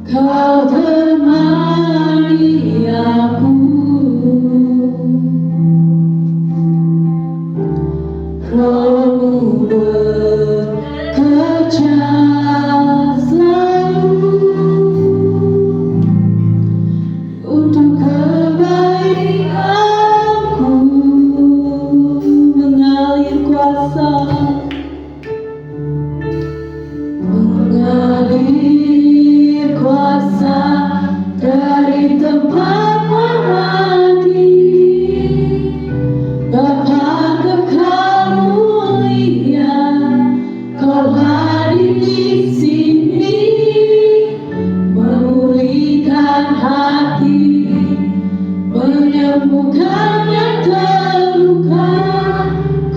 Kau temani aku, rohmu bekerja selalu untuk kebaikanku, mengalir kuasa, mengalir kuasa dari tempat mati. Bapa kekal mulia, Kau hadir di sini, memulihkan hati, menyembuhkan yang terluka.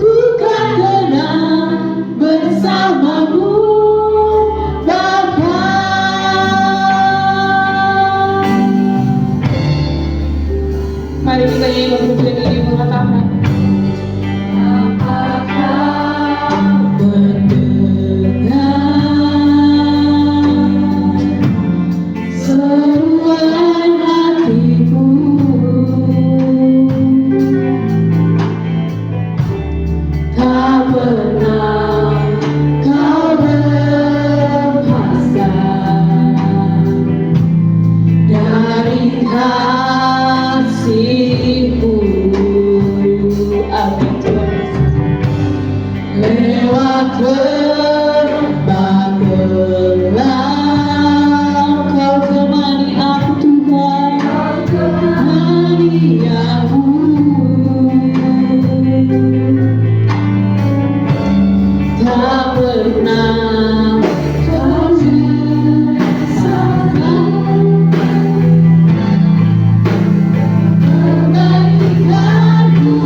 Ku kan tenang bersamamu, Bapa. Mari kita nyanyi lagu pujian ini mengatakan, apakah mendengar seruan hatiku? Tak pernah kau lepaskan dari kasih-Mu. Amin Tuhan. Lewat gerbang gelap, Kau temani aku Tuhan, Kau temani aku. Tak pernah Kau rasakan kebaikanmu,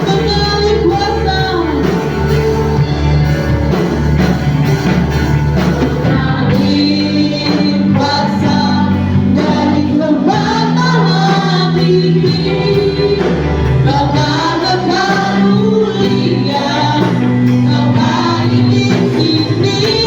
mengalir kuasa, mengalir kuasa dari tempat mati. Bapa kekal mulia, Kau hadir di sini,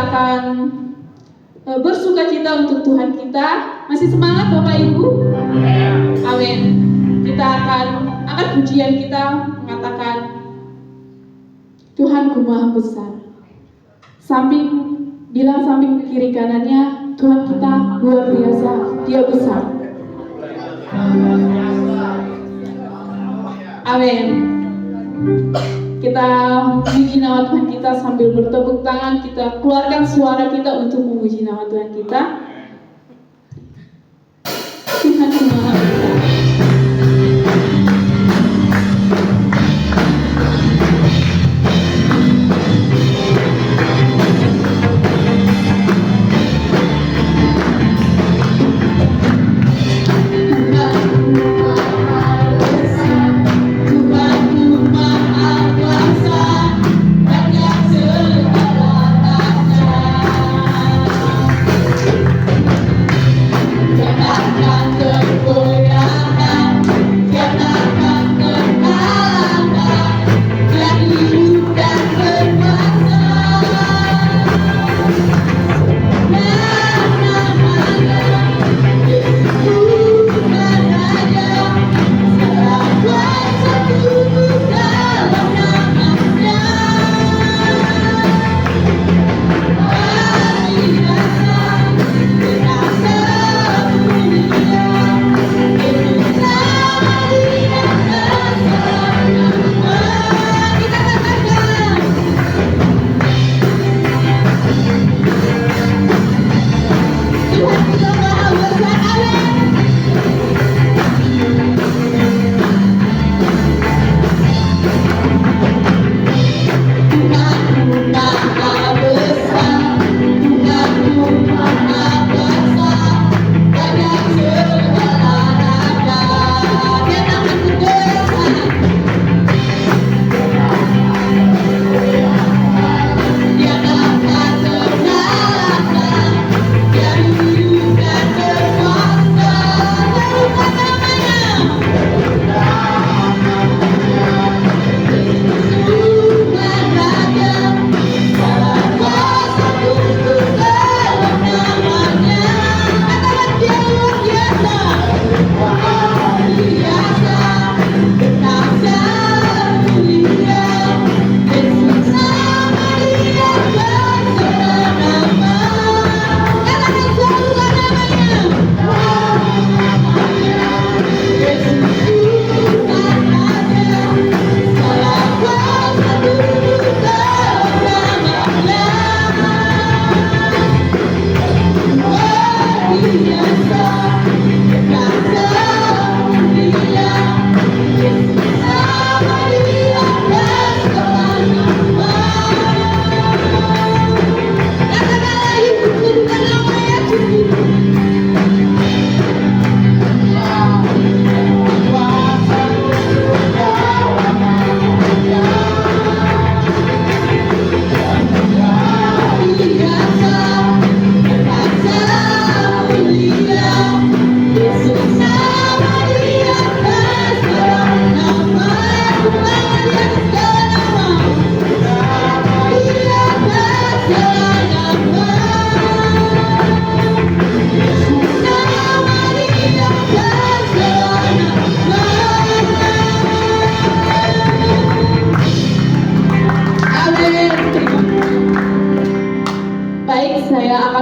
akan bersuka cita untuk Tuhan kita. Masih semangat Bapak Ibu? Amin. Kita akan angkat pujian kita mengatakan Tuhanku Maha Besar. Bilang samping kiri kanannya, Tuhan kita luar biasa, Dia besar. Amin. Kita memuji nama Tuhan kita sambil bertepuk tangan, kita keluarkan suara kita untuk memuji nama Tuhan kita. Tuhan Maha Besar.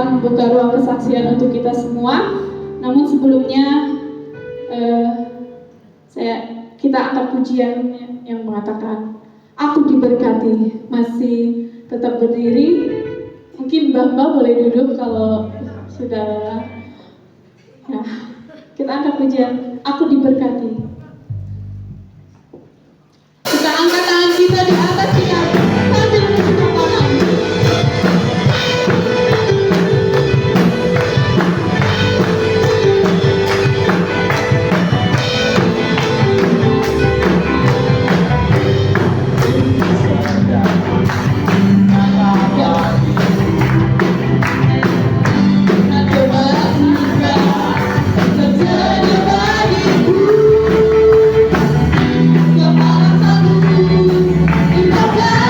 Membuka ruang kesaksian untuk kita semua. Namun sebelumnya kita angkat pujian yang mengatakan aku diberkati. Masih tetap berdiri. Mungkin Mbak boleh duduk kalau sudah ya. Kita angkat pujian aku diberkati. Kita angkat tangan kita di atas kita sambil menepuk tangan. Bye.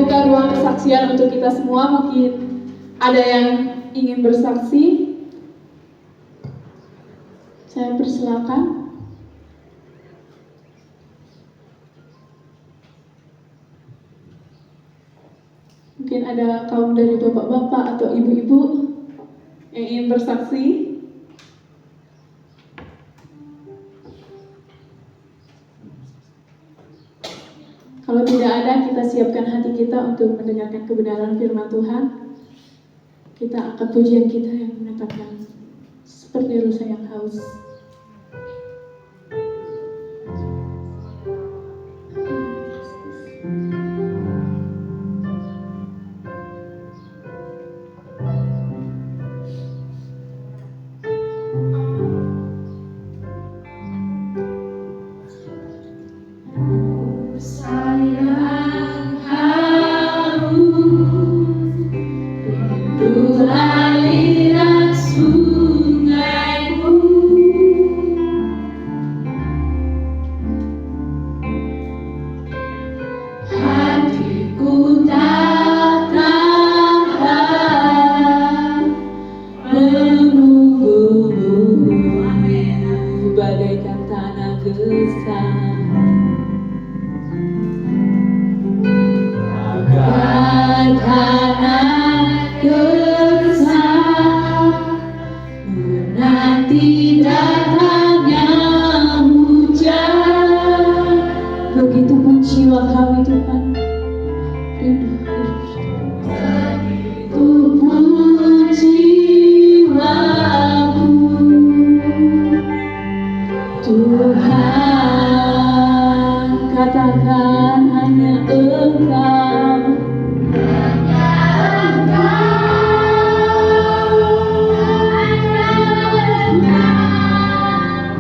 buka ruang kesaksian untuk kita semua. Mungkin ada yang ingin bersaksi. Saya persilakan. Mungkin ada kaum dari bapak-bapak atau ibu-ibu yang ingin bersaksi. Kalau tidak ada, kita siapkan hati kita untuk mendengarkan kebenaran firman Tuhan. Kita angkat pujian kita yang menyatakan seperti rusa yang haus. Begitupun jiwa kami Tuhan, begitupun jiwaku Tuhan, katakan hanya Engkau,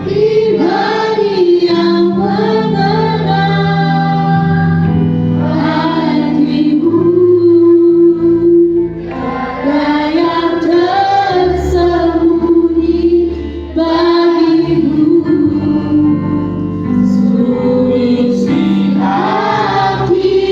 pribadi yang solusi hatiku.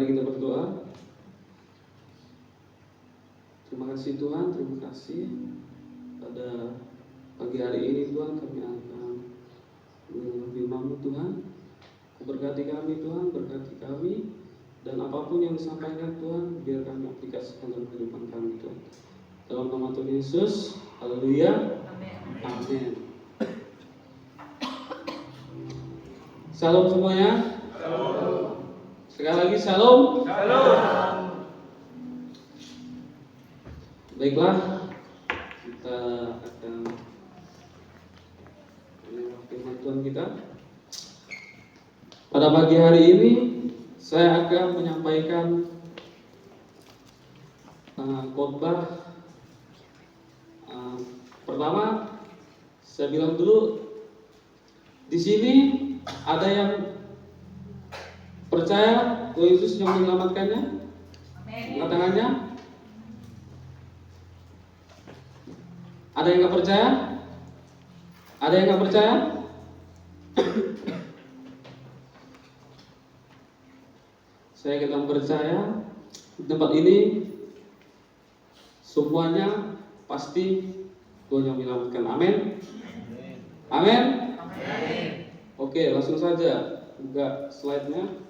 Mari kita berdoa. Terima kasih Tuhan, terima kasih pada pagi hari ini Tuhan kami akan firman-Mu Tuhan. Berkati kami Tuhan, berkati kami, dan apapun yang disampaikan Tuhan biar kami aplikasikan dalam kehidupan kami Tuhan. Dalam nama Tuhan Yesus, haleluya, amin. Salam semuanya. Shalom. Sekali lagi shalom. Shalom. Baiklah, kita akan mendengar firman Tuhan kita. Pada pagi hari ini saya akan menyampaikan khotbah. Pertama, saya bilang dulu, di sini ada yang percaya Tuhan Yesus yang menyelamatkannya? Angkat tangannya. Ada yang nggak percaya? Ada yang nggak percaya? Saya kita percaya di tempat ini semuanya pasti Tuhan yang menyelamatkan. Amin. Amin. Oke, langsung saja buka slide-nya.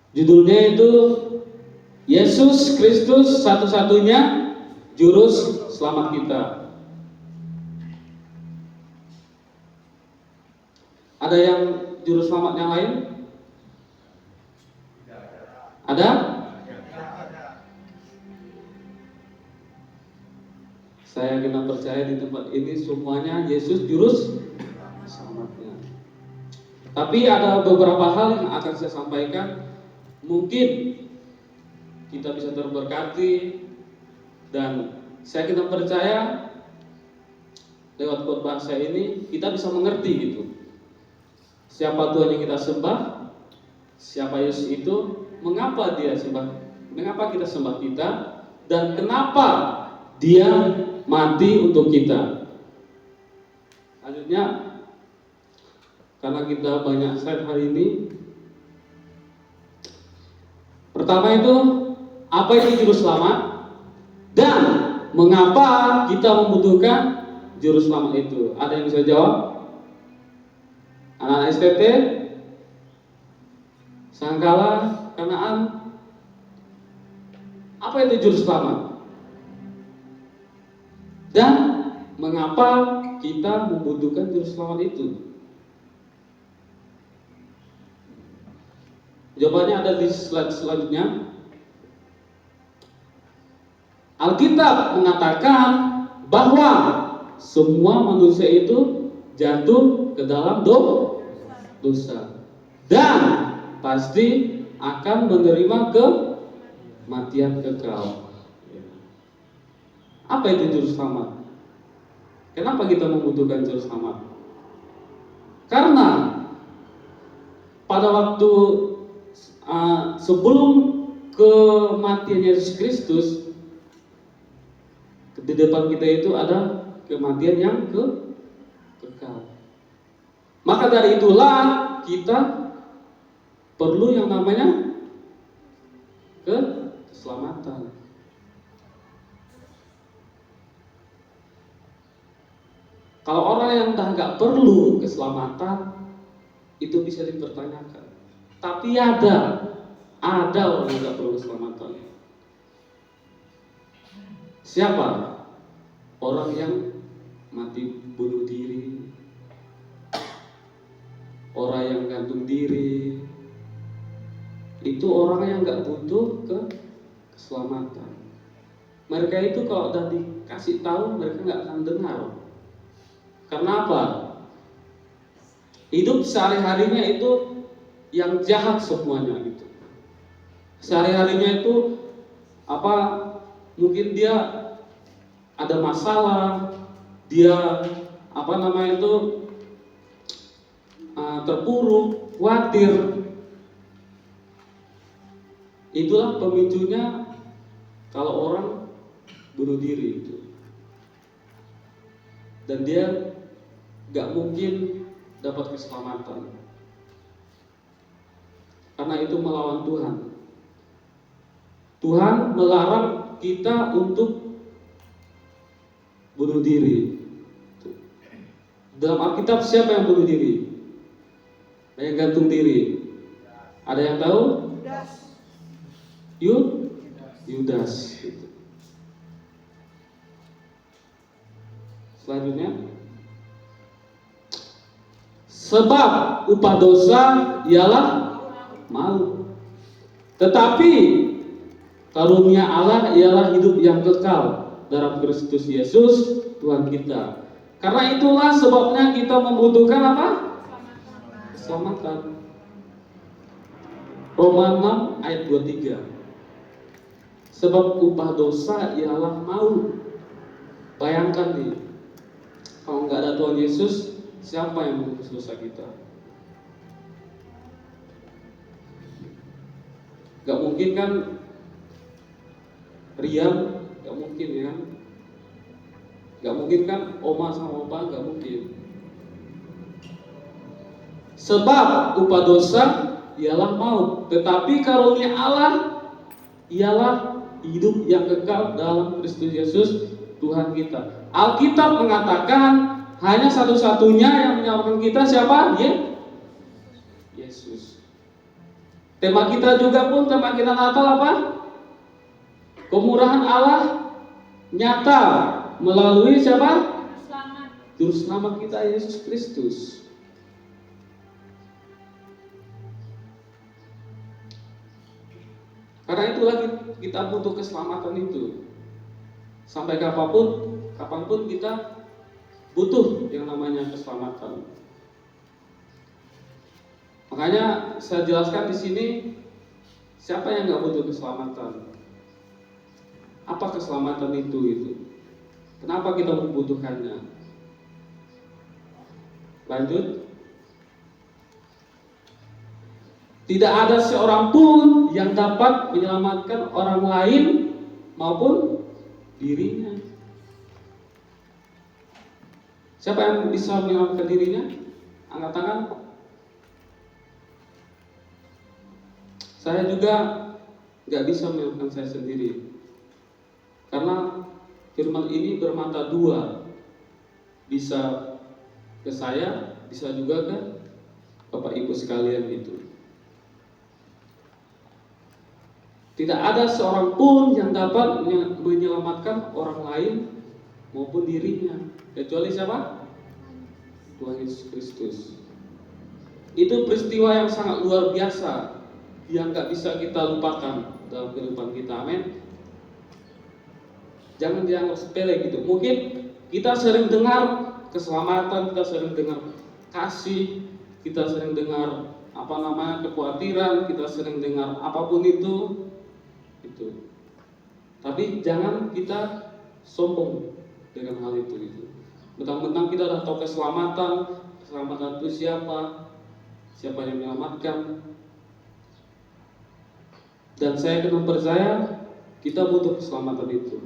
Judulnya itu Yesus Kristus satu-satunya juru selamat kita. Ada yang juru selamat yang lain? Ada? Saya kena percaya di tempat ini semuanya Yesus juru selamatnya. Tapi ada beberapa hal yang akan saya sampaikan. Mungkin kita bisa terberkati, dan saya kita percaya lewat khotbah saya ini kita bisa mengerti gitu. Siapa Tuhan yang kita sembah? Siapa Yesus itu? Mengapa dia sembah? Mengapa kita sembah kita? Dan kenapa dia mati untuk kita? Selanjutnya, karena kita banyak slide hari ini. Pertama itu, apa itu juru selamat? Dan mengapa kita membutuhkan juru selamat itu? Ada yang bisa jawab? Anak-anak STT? Sangkala? Kanaan? Apa itu juru selamat? Dan mengapa kita membutuhkan juru selamat itu? Jawabannya ada di slide selanjutnya. Alkitab mengatakan bahwa semua manusia itu jatuh ke dalam dosa dan pasti akan menerima kematian kekal. Apa itu juru selamat? Kenapa kita membutuhkan juru selamat? Karena pada waktu sebelum kematian Yesus Kristus, di depan kita itu ada kematian yang kekal. Maka dari itulah kita perlu yang namanya keselamatan. Kalau orang yang nggak perlu keselamatan, itu bisa dipertanyakan. Tapi ada orang yang nggak perlu keselamatan. Siapa? Orang yang mati bunuh diri, orang yang gantung diri, itu orang yang nggak butuh keselamatan. Mereka itu kalau udah dikasih tahu, mereka nggak akan dengar. Karena apa? Hidup sehari-harinya itu yang jahat semuanya gitu. Sehari-harinya itu mungkin dia ada masalah, dia terpuruk, khawatir. Itulah pemicunya kalau orang bunuh diri itu. Dan dia gak mungkin dapat keselamatan. Karena itu melawan Tuhan. Tuhan melarang kita untuk bunuh diri. Dalam Alkitab siapa yang bunuh diri? Yang gantung diri. Ada yang tahu? Yudas. Selanjutnya, sebab upah dosa ialah maut. Tetapi karunia Allah ialah hidup yang kekal dalam Kristus Yesus Tuhan kita. Karena itulah sebabnya kita membutuhkan apa? Keselamatan. Roma 6 ayat 23. Sebab upah dosa ialah maut. Bayangkan nih, kalau nggak ada Tuhan Yesus, siapa yang menebus dosa kita? Gak mungkin kan Rian, gak mungkin ya. Gak mungkin kan oma sama opa, gak mungkin. Sebab upah dosa ialah maut, tetapi karunia Allah ialah hidup yang kekal dalam Kristus Yesus Tuhan kita. Alkitab mengatakan hanya satu-satunya yang menyelamatkan kita siapa? Yesus. Tema kita juga pun, tema kita Natal apa? Kemurahan Allah nyata melalui siapa? Juru selamat kita Yesus Kristus. Karena itulah kita butuh keselamatan itu. Sampai kapanpun kita butuh yang namanya keselamatan. Makanya saya jelaskan di sini, siapa yang nggak butuh keselamatan? Apa keselamatan itu? Kenapa kita membutuhkannya? Lanjut. Tidak ada seorang pun yang dapat menyelamatkan orang lain maupun dirinya. Siapa yang bisa menyelamatkan dirinya? Angkat tangan. Saya juga nggak bisa menyelamatkan saya sendiri. Karena firman ini bermata dua. Bisa ke saya, bisa juga ke Bapak Ibu sekalian itu. Tidak ada seorang pun yang dapat menyelamatkan orang lain maupun dirinya, kecuali siapa? Tuhan Yesus Kristus. Itu peristiwa yang sangat luar biasa, yang gak bisa kita lupakan dalam kehidupan kita. Amin. Jangan dianggap sepele gitu. Mungkin kita sering dengar keselamatan, kita sering dengar kasih, kita sering dengar kekhawatiran, kita sering dengar apapun itu. Tapi jangan kita sombong dengan hal itu. Mentang-mentang kita sudah tahu keselamatan itu siapa yang menyelamatkan. Dan saya kena percaya kita butuh keselamatan itu.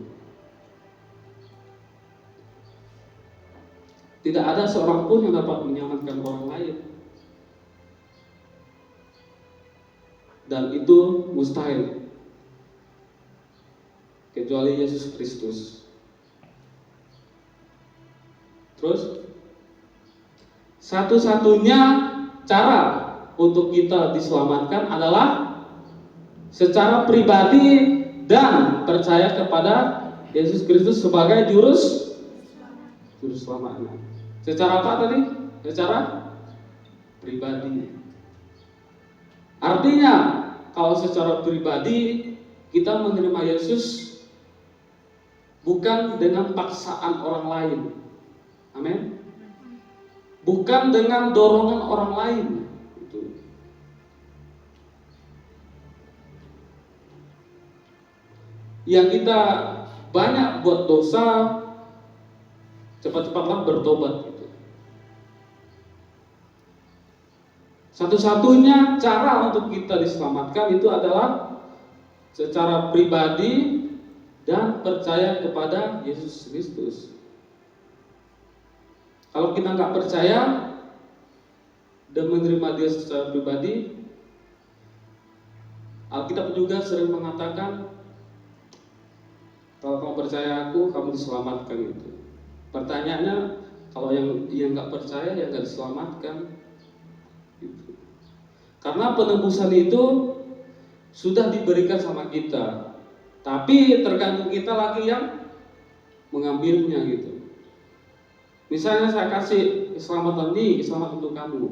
Tidak ada seorang pun yang dapat menyelamatkan orang lain. Dan itu mustahil, kecuali Yesus Kristus. Terus, satu-satunya cara untuk kita diselamatkan adalah secara pribadi dan percaya kepada Yesus Kristus sebagai juru selamatnya. Secara apa tadi? Secara pribadi. Artinya, kalau secara pribadi kita menerima Yesus bukan dengan paksaan orang lain. Amin. Bukan dengan dorongan orang lain. Yang kita banyak buat dosa, cepat-cepatlah bertobat. Satu-satunya cara untuk kita diselamatkan itu adalah secara pribadi dan percaya kepada Yesus Kristus. Kalau kita nggak percaya dan menerima dia secara pribadi, Alkitab juga sering mengatakan, kalau kamu percaya aku, kamu diselamatkan gitu. Pertanyaannya, kalau yang nggak percaya, ya nggak diselamatkan. Gitu. Karena penebusan itu sudah diberikan sama kita, tapi tergantung kita lagi yang mengambilnya gitu. Misalnya saya kasih keselamatan ini, keselamatan untuk kamu.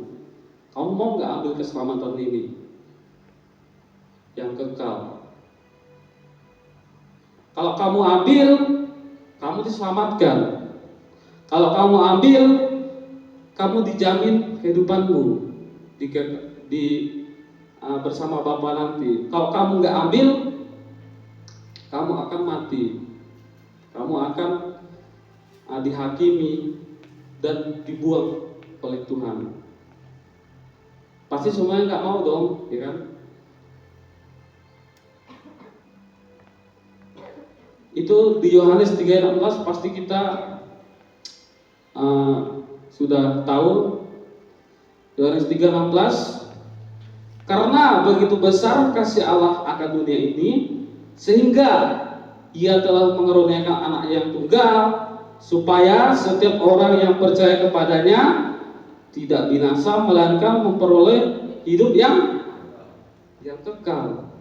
Kamu mau nggak ambil keselamatan ini yang kekal? Kalau kamu ambil, kamu diselamatkan. Kalau kamu ambil, kamu dijamin kehidupanmu bersama Bapa nanti. Kalau kamu nggak ambil, kamu akan mati. Kamu akan dihakimi dan dibuang oleh Tuhan. Pasti semuanya nggak mau dong, ya kan? Itu di Yohanes 3:16 pasti kita sudah tahu. Yohanes 3:16, karena begitu besar kasih Allah akan dunia ini, sehingga Ia telah mengaruniakan anak yang tunggal, supaya setiap orang yang percaya kepadanya tidak binasa, melainkan memperoleh hidup yang kekal.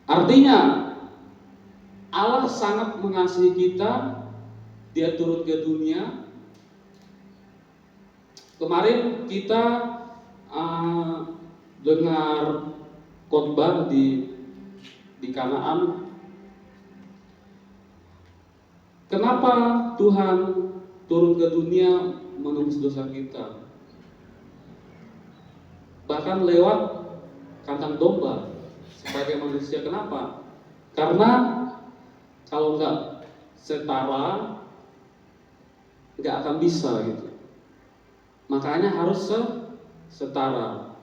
Artinya Allah sangat mengasihi kita. Dia turun ke dunia. Kemarin kita dengar khotbah di Kanaan. Kenapa Tuhan turun ke dunia menembus dosa kita? Bahkan lewat kandang domba sebagai manusia. Kenapa? Karena kalau nggak setara, nggak akan bisa gitu. Makanya harus setara.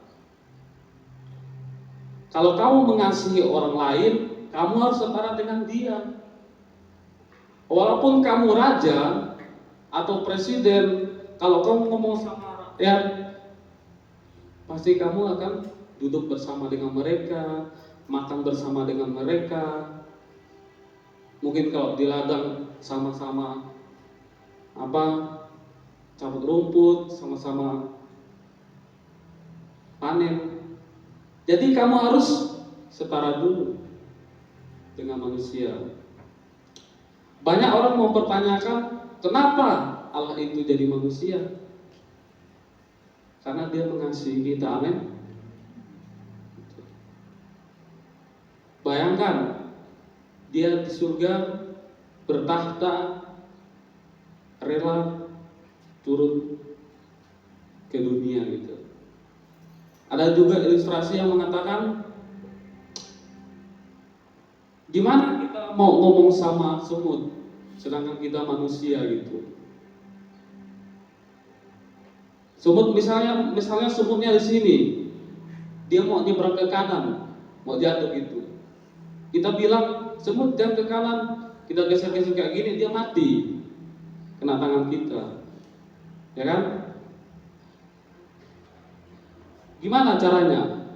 Kalau kamu mengasihi orang lain, kamu harus setara dengan dia. Walaupun kamu raja atau presiden, kalau kamu ngomong sama rakyat, pasti kamu akan duduk bersama dengan mereka, makan bersama dengan mereka. Mungkin kalau di ladang sama-sama cabut rumput, sama-sama panen. Jadi kamu harus setara dulu dengan manusia. Banyak orang mempertanyakan, kenapa Allah itu jadi manusia? Karena Dia mengasihi kita, amin. Bayangkan, Dia di surga bertahta, rela turun ke dunia gitu. Ada juga ilustrasi yang mengatakan, gimana kita mau ngomong sama semut sedangkan kita manusia gitu. Semut misalnya semutnya di sini, dia mau nyebrang ke kanan, mau jatuh gitu. Kita bilang, semut jangan ke kanan, kita geser-geser kayak gini, dia mati kena tangan kita, ya kan? Gimana caranya?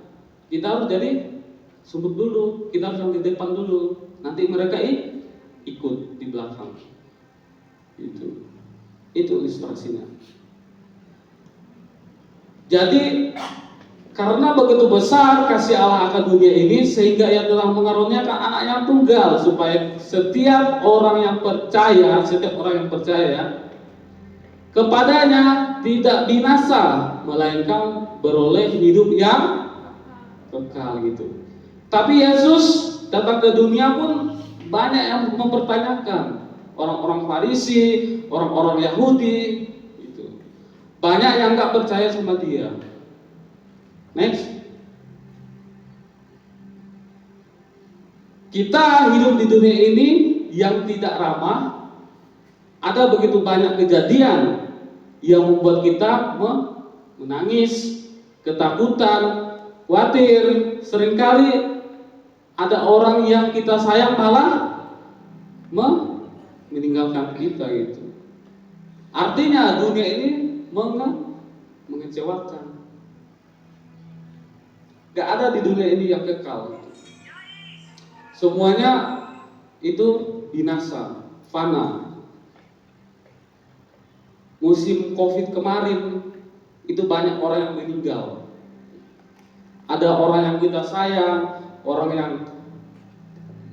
Kita harus jadi semut dulu, kita harus yang di depan dulu, nanti mereka ikut di belakang. Itu ilustrasinya. Jadi karena begitu besar kasih Allah akan dunia ini, sehingga Ia telah mengaruniakan anak yang tunggal, supaya setiap orang yang percaya kepadanya tidak binasa, melainkan beroleh hidup yang kekal gitu. Tapi Yesus datang ke dunia pun banyak yang mempertanyakan. Orang-orang Farisi, orang-orang Yahudi gitu. Banyak yang nggak percaya sama Dia. Next. Kita hidup di dunia ini yang tidak ramah. Ada begitu banyak kejadian yang membuat kita menangis, ketakutan, khawatir. Seringkali ada orang yang kita sayang malah meninggalkan kita gitu. Artinya dunia ini mengecewakan. Gak ada di dunia ini yang kekal. Semuanya itu binasa, fana. Musim COVID kemarin itu banyak orang yang meninggal. Ada orang yang kita sayang, orang yang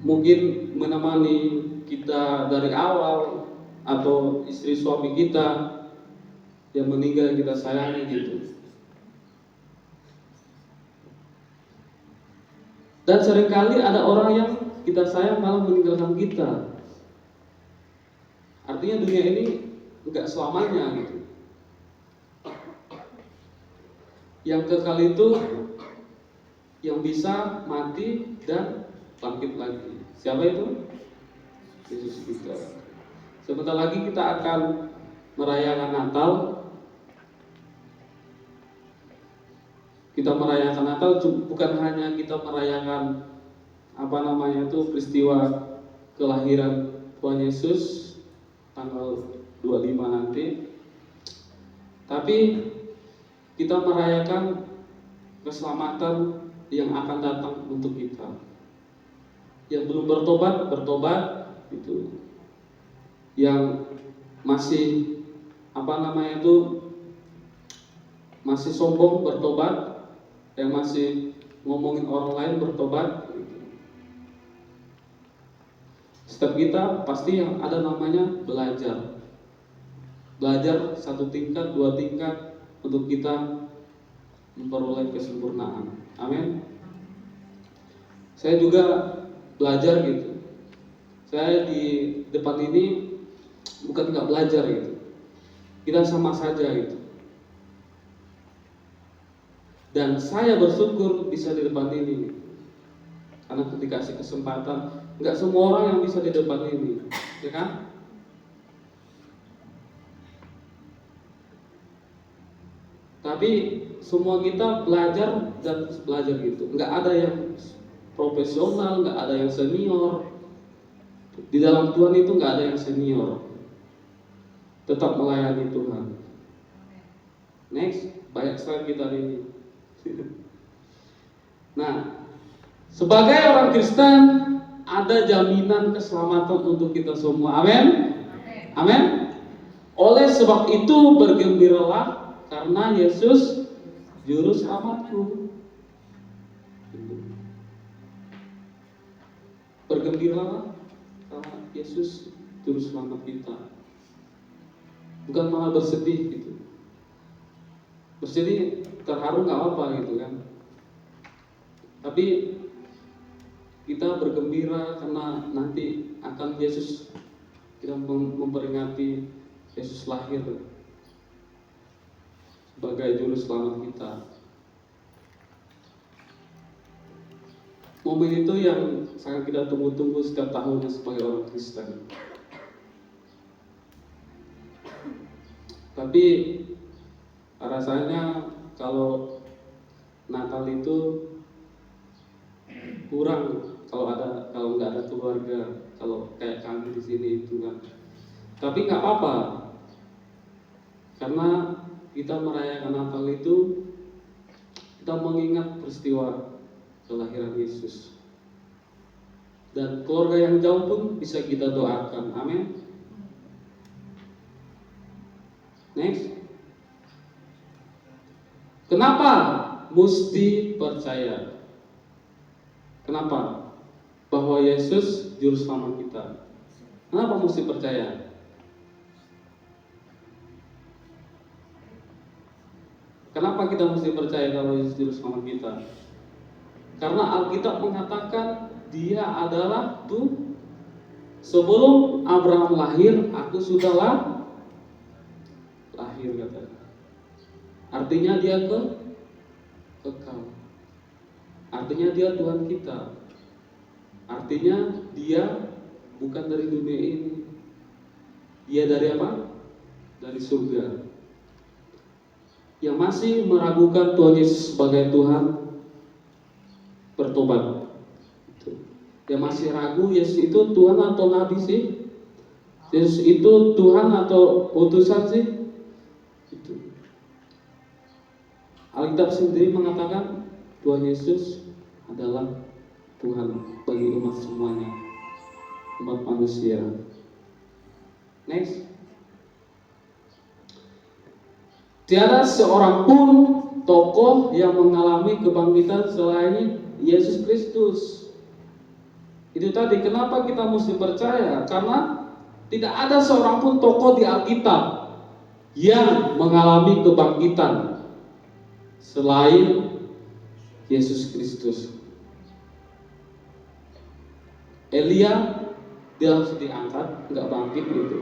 mungkin menemani kita dari awal, atau istri suami kita yang meninggal kita sayangi gitu. Dan seringkali ada orang yang kita sayang malah meninggalkan kita. Artinya dunia ini enggak selamanya gitu. Yang kekal itu yang bisa mati dan bangkit lagi. Siapa itu? Yesus kita. Sebentar lagi kita akan merayakan Natal. Kita merayakan Natal bukan hanya kita merayakan peristiwa kelahiran Tuhan Yesus tanggal 25 nanti, tapi kita merayakan keselamatan yang akan datang untuk kita. Yang belum bertobat itu. Yang masih masih sombong bertobat, yang masih ngomongin orang lain bertobat. Setiap kita pasti yang ada namanya belajar satu tingkat, dua tingkat untuk kita memperoleh kesempurnaan. Amin. Saya juga belajar gitu. Saya di depan ini bukan nggak belajar gitu. Kita sama saja gitu. Dan saya bersyukur bisa di depan ini. Karena dikasih kesempatan, nggak semua orang yang bisa di depan ini, ya kan? Tapi semua kita belajar dan belajar gitu. Nggak ada yang profesional, nggak ada yang senior. Di dalam Tuhan itu nggak ada yang senior. Tetap melayani Tuhan. Next, banyak sekali kita ini. Nah, sebagai orang Kristen ada jaminan keselamatan untuk kita semua. Amin. Amin. Oleh sebab itu bergembiralah karena Yesus juru selamatku. Bergembiralah karena Yesus juru selamat kita. Bukan malah bersedih gitu. Bersedih terharu nggak apa gitu kan. Tapi kita bergembira karena nanti akan Yesus, kita memperingati Yesus lahir sebagai juru selamat kita. Momen itu yang sangat kita tunggu-tunggu setiap tahunnya sebagai orang Kristen. Tapi rasanya kalau Natal itu kurang kalau nggak ada keluarga, kalau kayak kami di sini itu kan. Tapi nggak apa-apa, karena kita merayakan Natal itu kita mengingat peristiwa kelahiran Yesus. Dan keluarga yang jauh pun bisa kita doakan. Amin. Next. Kenapa mesti percaya? Kenapa? Bahwa Yesus juru selamat kita. Kenapa mesti percaya? Kenapa kita mesti percaya kalau Yesus juru selamat kita? Karena Alkitab mengatakan Dia adalah Tuhan. Sebelum Abraham lahir, aku sudah lahir katanya. Artinya Dia kekal. Artinya Dia Tuhan kita. Artinya Dia bukan dari dunia ini. Dia dari apa? Dari surga. Yang masih meragukan Tuhan Yesus sebagai Tuhan, bertobat. Dia masih ragu Yesus itu Tuhan atau Nabi sih? Yesus itu Tuhan atau utusan sih? Itu. Alkitab sendiri mengatakan Tuhan Yesus adalah Tuhan bagi umat semuanya, umat manusia. Next. Tiada seorang pun tokoh yang mengalami kebangkitan selain Yesus Kristus. Itu tadi kenapa kita mesti percaya, karena tidak ada seorang pun tokoh di Alkitab yang mengalami kebangkitan selain Yesus Kristus. Elia dia harus diangkat, nggak bangkit gitu.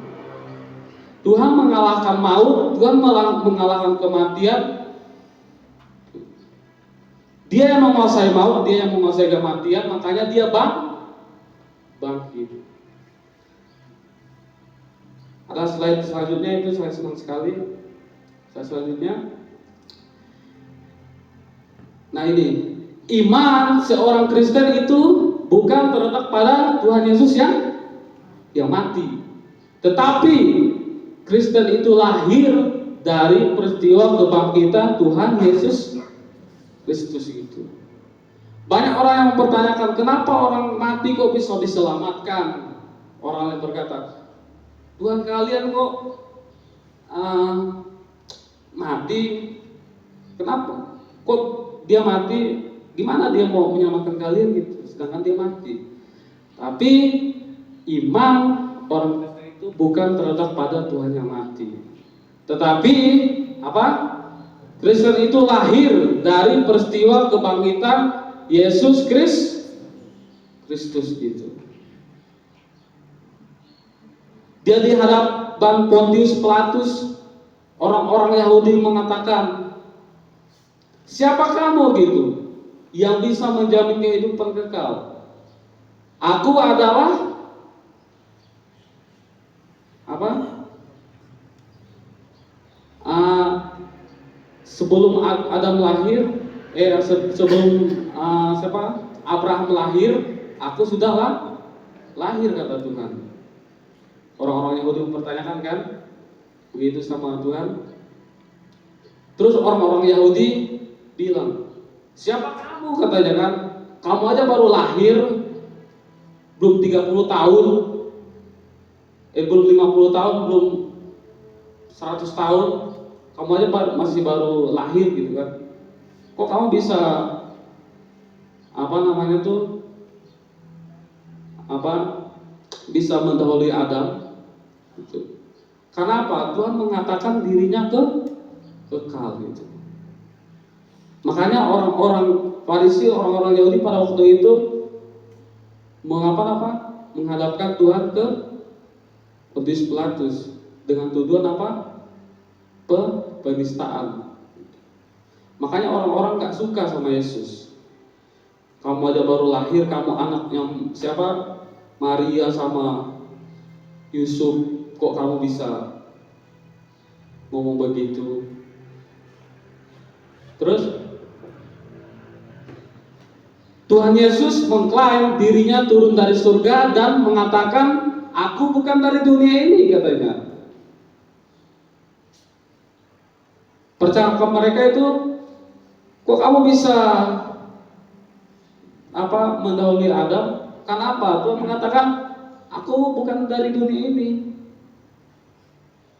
Tuhan mengalahkan maut, Tuhan mengalahkan kematian. Dia yang menguasai maut, dia yang menguasai kematian, makanya dia bangkit. Ada slide selanjutnya, itu saya senang sekali. Slide selanjutnya. Nah ini, iman seorang Kristen itu bukan terletak pada Tuhan Yesus yang mati, tetapi Kristen itu lahir dari peristiwa kebangkitan Tuhan Yesus Kristus itu. Banyak orang yang mempertanyakan kenapa orang mati kok bisa diselamatkan. Orang yang berkata, Tuhan kalian kok mati, kenapa? Kok dia mati? Gimana dia mau menyelamatkan kalian gitu? Sedangkan dia mati. Tapi iman orang Kristen itu bukan terletak pada Tuhan yang mati, tetapi apa? Kristen itu lahir dari peristiwa kebangkitan Yesus Kristus itu. Dia di hadapan Pontius Pilatus, orang-orang Yahudi mengatakan, siapa kamu gitu yang bisa menjamin kehidupan kekal? Aku adalah apa? Sebelum Adam lahir, sebelum Abraham lahir, aku sudah lahir, kata Tuhan. Orang-orang Yahudi mempertanyakan kan, begitu sama Tuhan. Terus orang-orang Yahudi bilang, siapa kamu, katanya kan? Kamu aja baru lahir, belum 30 tahun, belum 50 tahun, belum 100 tahun, kamu aja masih baru lahir gitu kan? Kok kamu bisa bisa mendahului Adam? Gitu. Karena apa? Tuhan mengatakan dirinya kekal gitu. Makanya orang-orang Farisi, orang-orang Yahudi pada waktu itu menghadapkan Tuhan ke Pontius Pilatus dengan tuduhan apa? Penistaan. Makanya orang-orang gak suka sama Yesus. Kamu aja baru lahir, kamu anaknya siapa? Maria sama Yusuf, kok kamu bisa ngomong begitu? Terus Tuhan Yesus mengklaim dirinya turun dari surga dan mengatakan, aku bukan dari dunia ini, katanya. Percakapan mereka itu, kok kamu bisa mendahului Adam? Karena apa? Tuhan mengatakan, aku bukan dari dunia ini.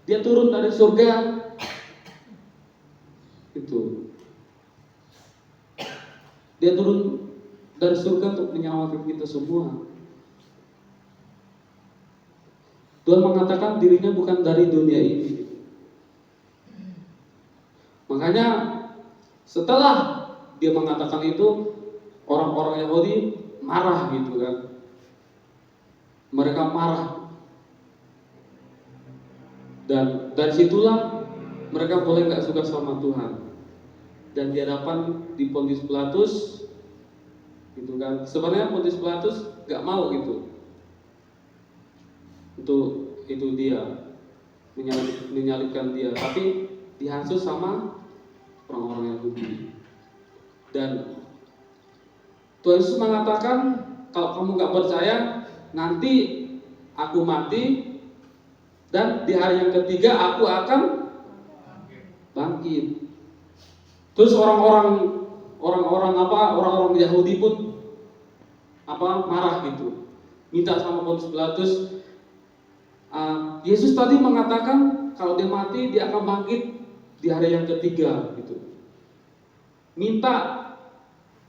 Dia turun dari surga. Itu. Dia turun dari surga untuk menyelamatkan kita semua. Tuhan mengatakan dirinya bukan dari dunia ini. Makanya setelah dia mengatakan itu, orang-orang Yahudi marah gitu kan. Mereka marah. Dan dari situlah mereka boleh gak suka sama Tuhan. Dan di hadapan di Pontius Pilatus gitu kan. Sebenarnya Pontius Pilatus gak mau gitu. Itu dia menyalibkan dia, tapi dihasut sama orang-orang Yahudi. Dan Tuhan Yesus mengatakan kalau kamu nggak percaya, nanti aku mati dan di hari yang ketiga aku akan bangkit. Terus orang-orang Yahudi pun marah gitu, minta sama Pontius Pilatus, Yesus tadi mengatakan kalau dia mati dia akan bangkit di hari yang ketiga gitu. Minta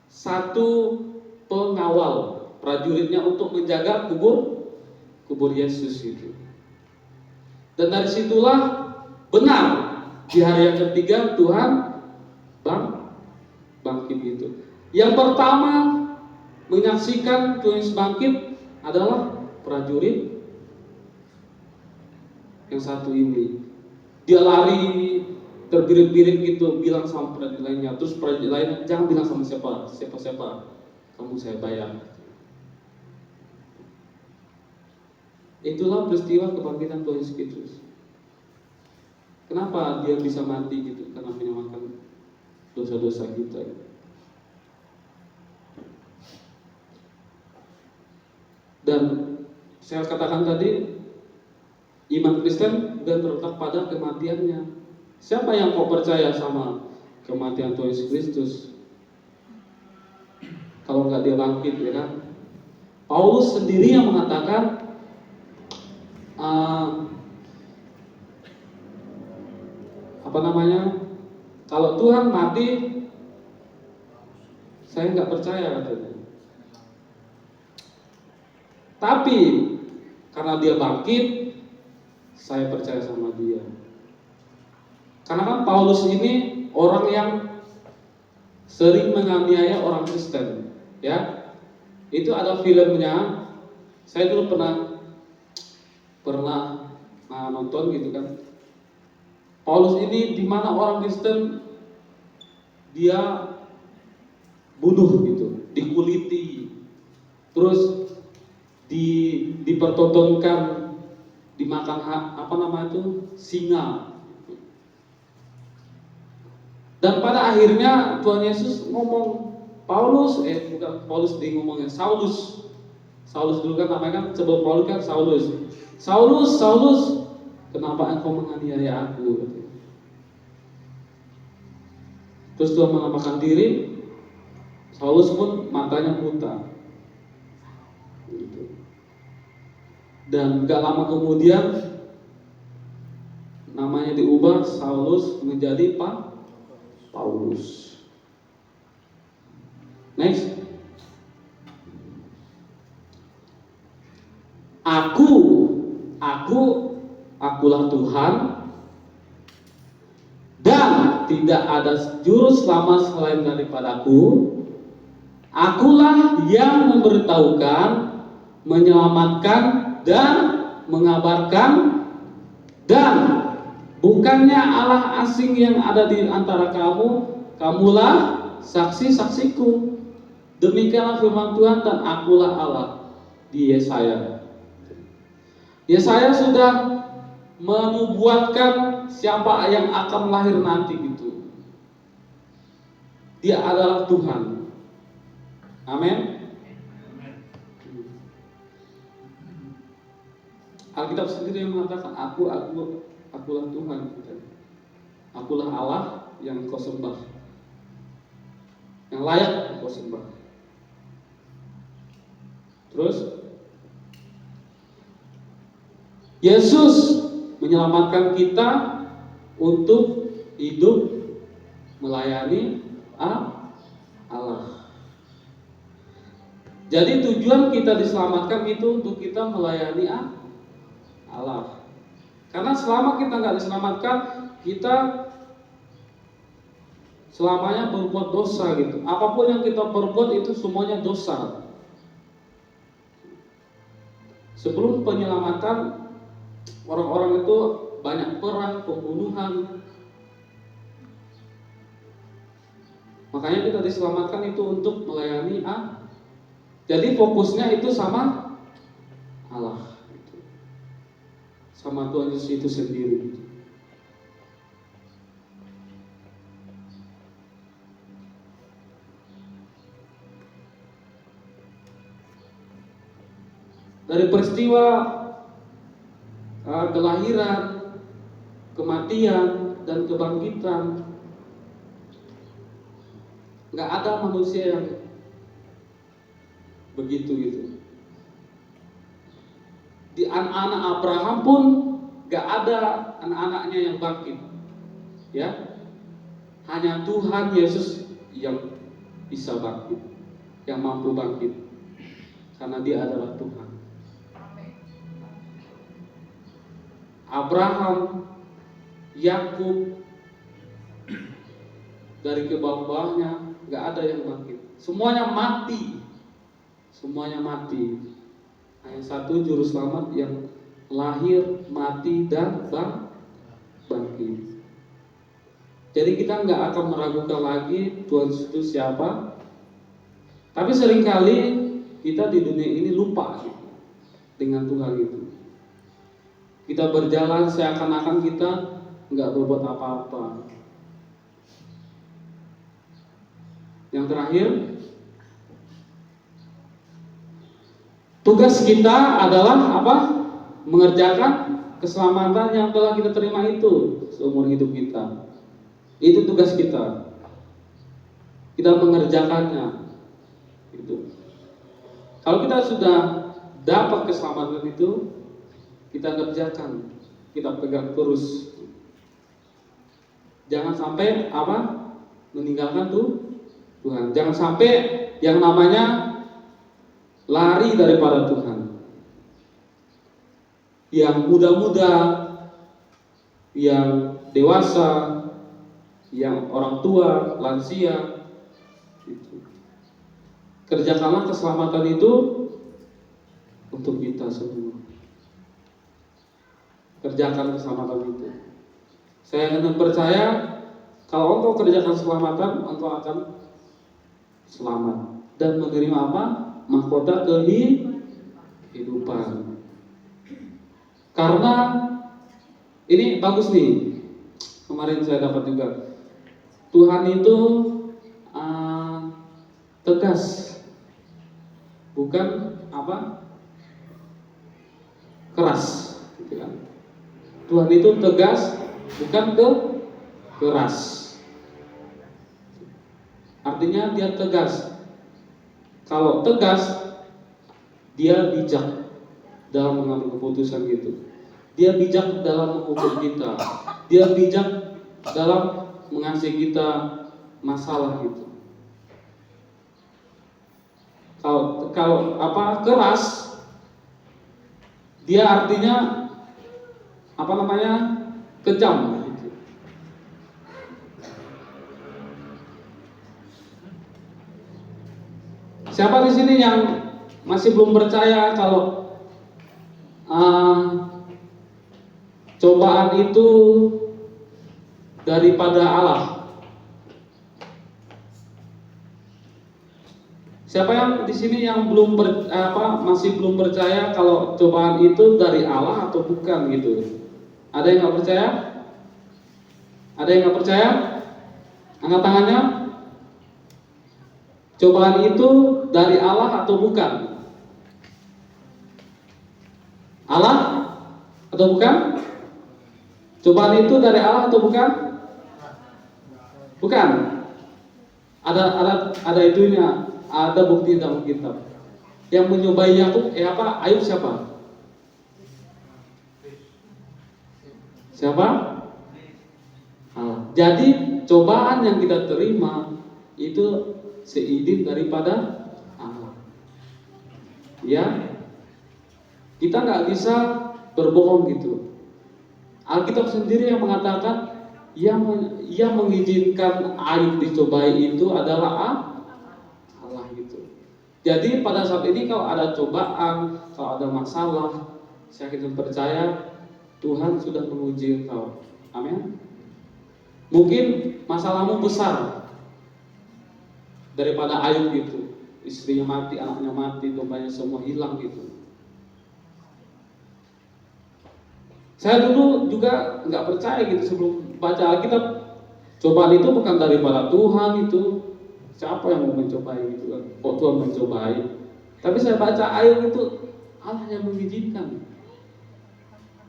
satu pengawal prajuritnya untuk menjaga kubur Yesus itu. Dan dari situlah benar di hari yang ketiga Tuhan bangkit itu. Yang pertama menyaksikan Tuhan Yesus bangkit adalah prajurit yang satu ini. Dia lari terbirit-birit gitu, bilang sama prajurit lainnya. Terus prajurit lainnya, jangan bilang sama siapa, kamu saya bayar. Itulah peristiwa kebangkitan Tuhan Yesus Kristus. Kenapa dia bisa mati gitu? Karena menyelamatkan dosa-dosa kita. Dan saya katakan tadi, iman Kristen bukan terletak pada kematiannya. Siapa yang mau percaya sama kematian Tuhan Yesus Kristus? Kalau nggak dia bangkit, ya kan? Paulus sendiri yang mengatakan, kalau Tuhan mati, saya nggak percaya katanya. Tapi karena dia bangkit, saya percaya sama dia. Karena kan Paulus ini orang yang sering menganiaya orang Kristen, ya. Itu ada filmnya. Saya dulu pernah nonton gitu kan. Paulus ini di mana orang Kristen dia bunuh gitu, dikuliti, terus dipertontonkan, dimakan singa. Dan pada akhirnya Tuhan Yesus ngomong, Saulus dulu kan namanya kan, sebelum Paulus kan Saulus, kenapa engkau menganiaya aku? Terus Tuhan menampakkan diri, Saulus pun matanya buta. Dan gak lama kemudian namanya diubah, Saulus menjadi Paulus. Next. Akulah Tuhan dan tidak ada juru selamat selain daripadaku. Akulah yang memberitahukan, menyelamatkan dan mengabarkan, dan bukannya Allah asing yang ada di antara kamu. Kamulah saksi-saksiku. Demikianlah firman Tuhan, dan akulah Allah. Di Yesaya sudah menubuatkan siapa yang akan lahir nanti gitu. Dia adalah Tuhan. Amin. Alkitab sendiri yang mengatakan akulah Tuhan. Akulah Allah yang kau sembah, yang layak kau sembah. Terus Yesus menyelamatkan kita untuk hidup melayani Allah. Jadi tujuan kita diselamatkan itu untuk kita melayani Allah. Karena selama kita nggak diselamatkan, kita selamanya berbuat dosa gitu. Apapun yang kita perbuat itu semuanya dosa. Sebelum penyelamatan, orang-orang itu banyak perang, pembunuhan. Makanya kita diselamatkan itu untuk melayani Jadi fokusnya itu sama Allah, sama Tuhan Yesus itu sendiri. dari peristiwa kelahiran, kematian, dan kebangkitan. Nggak ada manusia yang begitu gitu. Di anak-anak Abraham pun nggak ada anak-anaknya yang bangkit, ya. Hanya Tuhan Yesus yang bisa bangkit, yang mampu bangkit, karena Dia adalah Tuhan. Abraham, Yakub, dari ke-bawah-bawahnya nggak ada yang bangkit. Semuanya mati. Semuanya mati. Hanya satu juru selamat yang lahir, mati, dan bangkit. Jadi kita nggak akan meragukan lagi Tuhan itu siapa. Tapi seringkali kita di dunia ini lupa dengan Tuhan itu. Kita berjalan seakan-akan kita nggak berbuat apa-apa. Yang terakhir, tugas kita adalah apa? Mengerjakan keselamatan yang telah kita terima itu seumur hidup kita. Itu tugas kita. Kita mengerjakannya. Itu. Kalau kita sudah dapat keselamatan itu, kita kerjakan, kita pegang terus. Jangan sampai apa? Meninggalkan Tuhan. Jangan sampai yang namanya lari daripada Tuhan. Yang muda-muda, yang dewasa, yang orang tua, lansia, itu. Kerjakanlah keselamatan itu untuk kita semua. Kerjakan keselamatan itu. Saya akan percaya kalau engkau kerjakan keselamatan, engkau akan selamat dan menerima apa? Mahkota kehidupan. Karena ini bagus nih. Kemarin saya dapat juga. Tuhan itu tegas, bukan apa? Keras, gitu kan? Tuhan itu tegas, bukan keras. Artinya Dia tegas. Kalau tegas, Dia bijak dalam mengambil keputusan gitu. Dia bijak dalam menghukum kita. Dia bijak dalam mengasihi kita masalah gitu. Kalau apa keras, dia artinya apa namanya? Kejam. Gitu. Siapa di sini yang masih belum percaya kalau cobaan itu daripada Allah? Siapa yang di sini yang masih belum percaya kalau cobaan itu dari Allah atau bukan gitu? Ada yang nggak percaya? Ada yang nggak percaya? Angkat tangannya. Cobaan itu dari Allah atau bukan? Allah atau bukan? Cobaan itu dari Allah atau bukan? Bukan. Ada itunya. Ada bukti dalam kitab. Yang menyobai Ayub siapa? Siapa? Allah. Jadi cobaan yang kita terima itu seizin daripada Allah. Ya, kita nggak bisa berbohong gitu. Alkitab sendiri yang mengatakan yang mengizinkan Ayub dicobai itu adalah Allah gitu. Jadi pada saat ini kalau ada cobaan, kalau ada masalah, saya yakin percaya Tuhan sudah menguji engkau. Amin. Mungkin masalahmu besar daripada Ayub gitu. Istrinya mati, anaknya mati, dombanya semua hilang gitu. Saya dulu juga nggak percaya gitu sebelum baca Alkitab. Cobaan itu bukan daripada Tuhan itu. Siapa yang mau mencobai gitu kan? Kok Tuhan mencobai? Tapi saya baca Ayub itu Allah yang mengizinkan.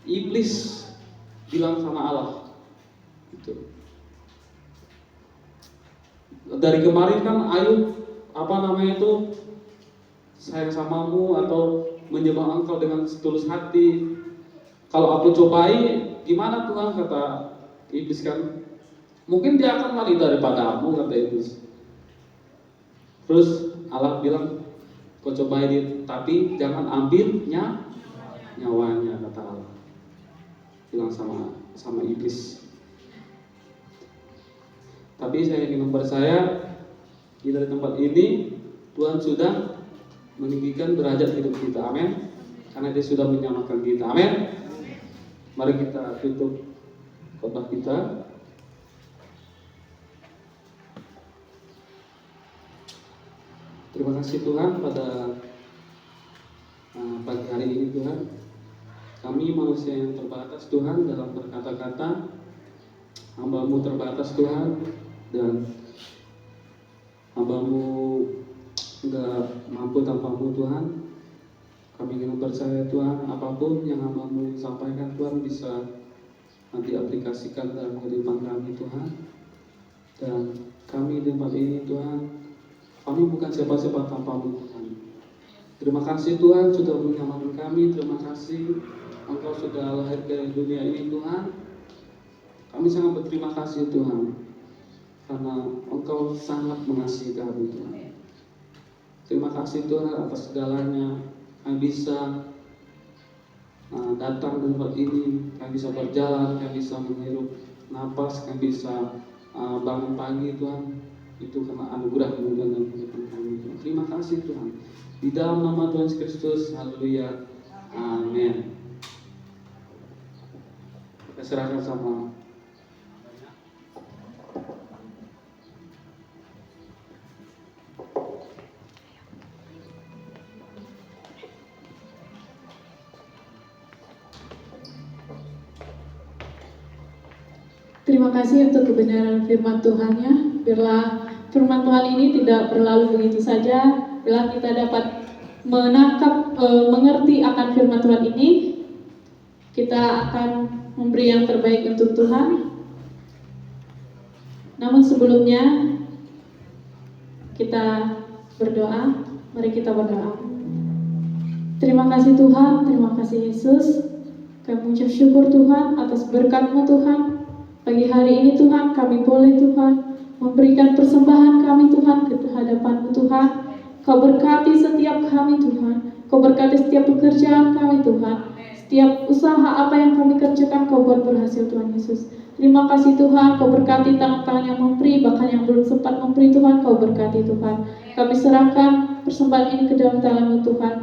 Iblis bilang sama Allah, gitu. Dari kemarin kan Ayub sayang samamu atau menyembah Engkau dengan setulus hati. Kalau aku cobai, gimana Tuhan, kata iblis kan? Mungkin dia akan lari daripadamu, kata iblis. Terus Allah bilang, kau cobai dia, tapi jangan ambil nyawanya, kata Allah. Bilang sama iblis. Tapi saya ingin percaya di dari tempat ini Tuhan sudah meninggikan derajat hidup kita, amin. Karena Dia sudah menyamakan kita, amin. Mari kita tutup khotbah kita. Terima kasih Tuhan pada pagi hari ini Tuhan. Kami manusia yang terbatas Tuhan dalam berkata-kata, hamba-Mu terbatas Tuhan, dan hamba-Mu enggak mampu tanpa-Mu Tuhan. Kami ingin percaya Tuhan, apapun yang hamba-Mu sampaikan Tuhan bisa nanti aplikasikan dalam kehidupan kami Tuhan. Dan kami di tempat ini Tuhan, kami bukan siapa-siapa tanpa-Mu Tuhan. Terima kasih Tuhan sudah menyelamatkan kami. Terima kasih Engkau sudah lahir ke dunia ini Tuhan. Kami sangat berterima kasih Tuhan, karena Engkau sangat mengasihi kami Tuhan. Terima kasih Tuhan atas segalanya. Kami bisa datang ke tempat ini, kami bisa berjalan, kami bisa menghirup napas, kami bisa bangun pagi Tuhan. Itu karena anugerah-Mu dalam kehidupan kami Tuhan. Terima kasih Tuhan. Di dalam nama Tuhan Yesus Kristus, haleluya, amin. Kita serahkan sama Terima kasih untuk kebenaran firman Tuhan-Nya. Biarlah firman Tuhan ini tidak berlalu begitu saja. Biarlah kita dapat mengerti akan firman Tuhan ini, kita akan memberi yang terbaik untuk Tuhan. Namun sebelumnya kita berdoa. Mari kita berdoa. Terima kasih Tuhan, terima kasih Yesus. Kami mengucap syukur Tuhan atas berkat-Mu Tuhan. Pagi hari ini Tuhan, kami boleh Tuhan memberikan persembahan kami Tuhan ke hadapan-Mu Tuhan. Kau berkati setiap kami Tuhan. Kau berkati setiap pekerjaan kami Tuhan. Setiap usaha apa yang kami kerjakan Kau buat berhasil Tuhan Yesus. Terima kasih Tuhan, Kau berkati tangan-tangan yang memberi, bahkan yang belum sempat memberi Tuhan, Kau berkati Tuhan. Kami serahkan persembahan ini ke dalam tangan-Mu Tuhan.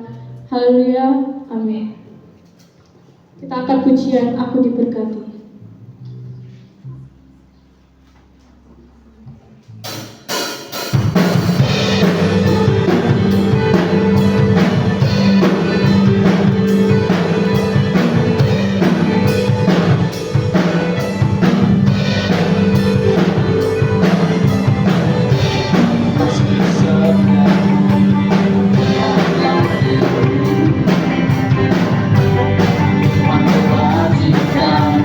Haleluya, amin. Kita akan pujian Aku Diberkati. Majikan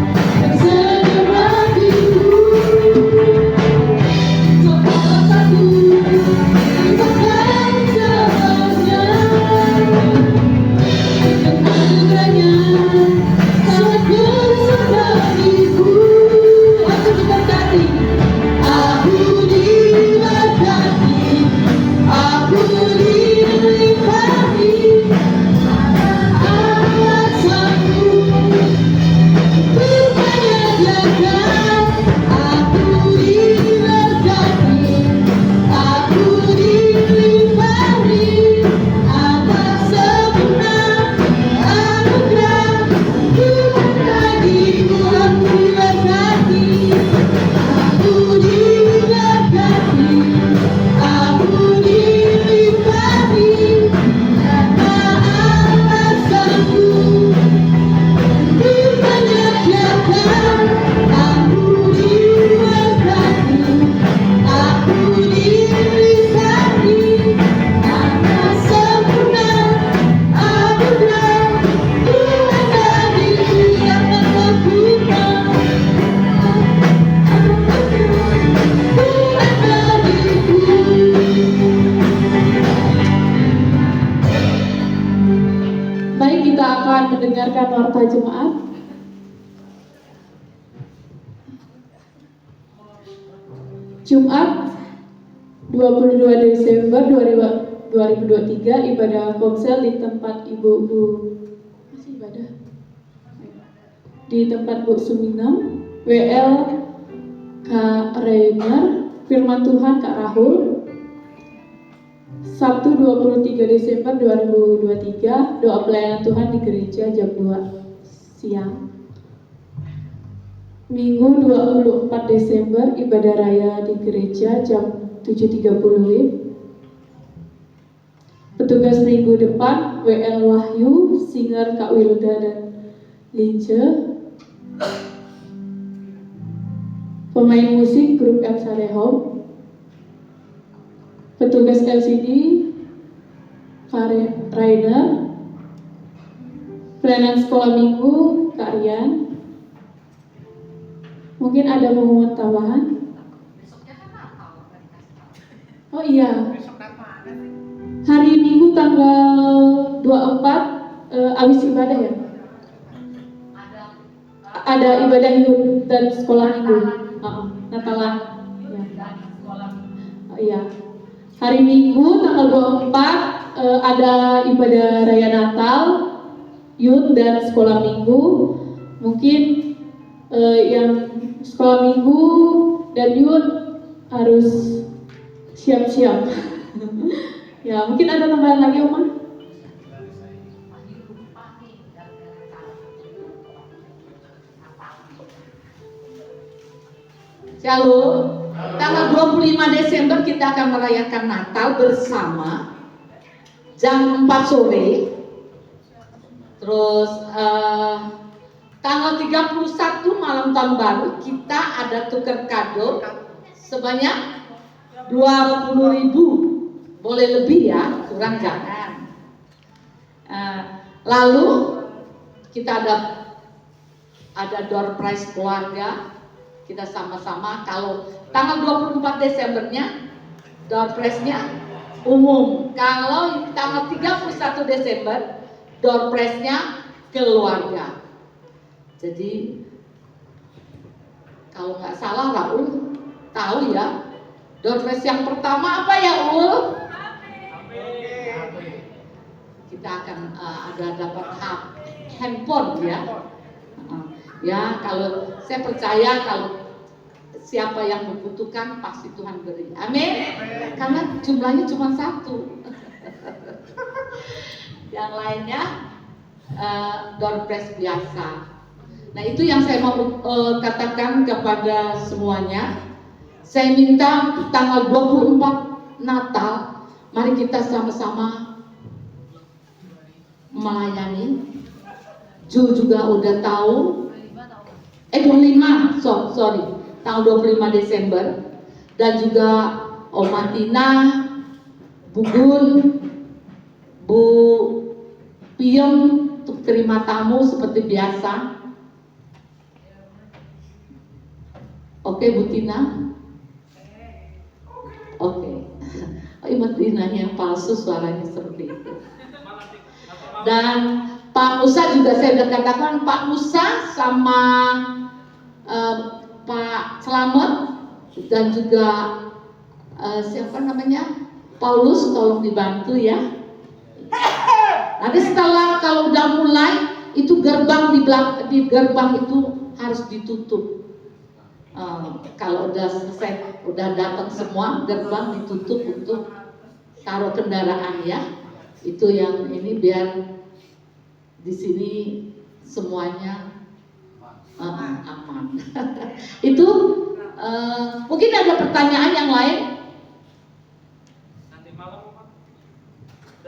akan mendengarkan warta jemaat. Jumat 22 Desember 2023 ibadah komsel di tempat ibu-ibu masih ibadah di tempat Bu Suminam, WL Kak Rainer, Firman Tuhan Kak Rahul. Sabtu 23 Desember 2023 doa pelayanan Tuhan di gereja jam 2 siang. Minggu 24 Desember ibadah raya di gereja jam 7.30 WIB. Petugas minggu depan WL Wahyu, singer Kak Wilda dan Lince. Pemain musik grup El Salehom. Petugas LCD Kak Rainer. Pelayanan sekolah minggu Kak Rian. Mungkin ada pengumuman tambahan? Oh iya. Hari Minggu tanggal 24 habis ibadah ya? Ada ibadah hidup dan sekolah minggu. Natalan. Ya. Oh, iya. Hari Minggu tanggal 24 ada ibadah raya Natal, youth dan sekolah minggu. Mungkin yang sekolah minggu dan youth harus siap-siap. Ya, mungkin ada tambahan lagi, Oma? Shalom. Tanggal 25 Desember kita akan merayakan Natal bersama jam 4 sore. Terus tanggal 31 malam tahun baru kita ada tukar kado sebanyak 20.000. Boleh lebih ya, kurang jangan. Lalu kita ada door prize keluarga. Kita sama-sama, kalau tanggal 24 Desembernya door prize-nya umum. Kalau tanggal 31 Desember door prize-nya keluarga. Jadi kalau nggak salah Raul tahu ya, door prize yang pertama apa ya Ul? Kita akan ada dapat handphone ya. Ya, kalau saya percaya kalau siapa yang membutuhkan pasti Tuhan beri. Amin. Karena jumlahnya cuma 1. Yang lainnya door prize biasa. Nah, itu yang saya mau katakan kepada semuanya. Saya minta tanggal 24 Natal, mari kita sama-sama melayani. Ju juga udah tahu. 25, sorry, tanggal 25 Desember. Dan juga Om Martina, Bu Gun, Bu Piem untuk terima tamu seperti biasa. Oke, Bu Tina. Oke. Oh, Ibu Tina yang palsu suaranya seperti itu. Dan Pak Musa juga saya sudah katakan, Pak Musa sama Pak Selamat dan juga siapa namanya Paulus, tolong dibantu ya. Nanti setelah kalau udah mulai itu gerbang di gerbang itu harus ditutup. Kalau udah selesai, udah datang semua, gerbang ditutup untuk taruh kendaraan ya. Itu yang ini biar di sini semuanya aman. Itu mungkin ada pertanyaan yang lain. Nanti malam Pak.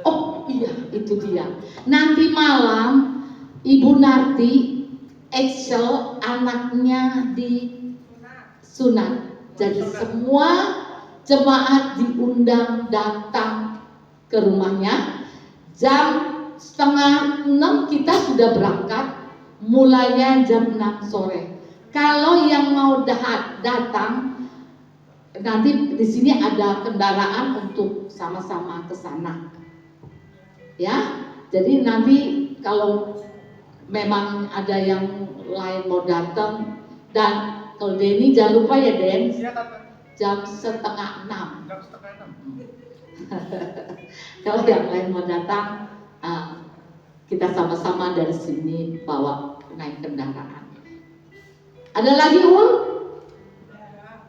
Oh iya, itu dia. Nanti malam Ibu Narti Excel anaknya di sunat. Jadi semua jemaat diundang datang ke rumahnya. Jam 5:30 kita sudah berangkat. Mulainya jam 6 sore. Kalau yang mau datang, nanti di sini ada kendaraan untuk sama-sama ke sana. Ya, jadi nanti kalau memang ada yang lain mau datang. Dan kalau Denny jangan lupa ya Den, Iya, Tante. jam 5:30. Jam 5:30. Kalau yang lain mau datang, kita sama-sama dari sini bawa naik kendaraan. Ada lagi Ul?